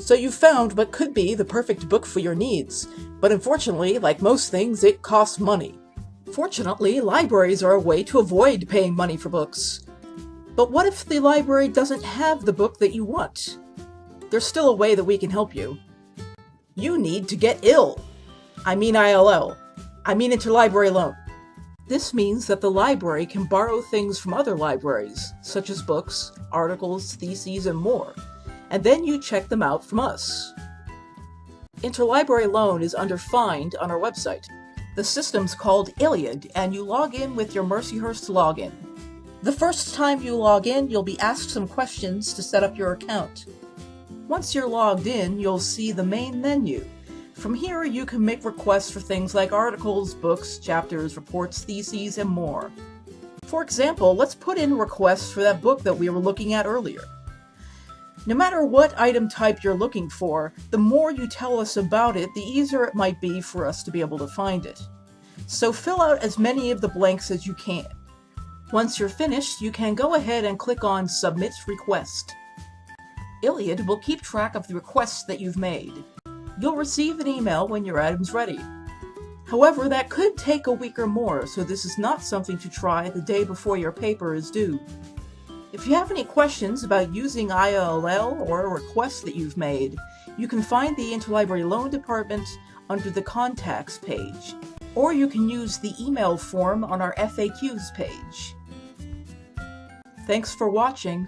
So you've found what could be the perfect book for your needs, but unfortunately, like most things, it costs money. Fortunately, libraries are a way to avoid paying money for books. But what if the library doesn't have the book that you want? There's still a way that we can help you. You need to get ILL. I mean ILL. I mean Interlibrary Loan. This means that the library can borrow things from other libraries, such as books, articles, theses, and more, and then you check them out from us. Interlibrary Loan is under Find on our website. The system's called Iliad, and you log in with your Mercyhurst login. The first time you log in, you'll be asked some questions to set up your account. Once you're logged in, you'll see the main menu. From here, you can make requests for things like articles, books, chapters, reports, theses, and more. For example, let's put in requests for that book that we were looking at earlier. No matter what item type you're looking for, the more you tell us about it, the easier it might be for us to be able to find it. So fill out as many of the blanks as you can. Once you're finished, you can go ahead and click on Submit Request. Iliad will keep track of the requests that you've made. You'll receive an email when your item's ready. However, that could take a week or more, so this is not something to try the day before your paper is due. If you have any questions about using ILL or a request that you've made, you can find the Interlibrary Loan Department under the Contacts page, or you can use the email form on our FAQs page. Thanks for watching.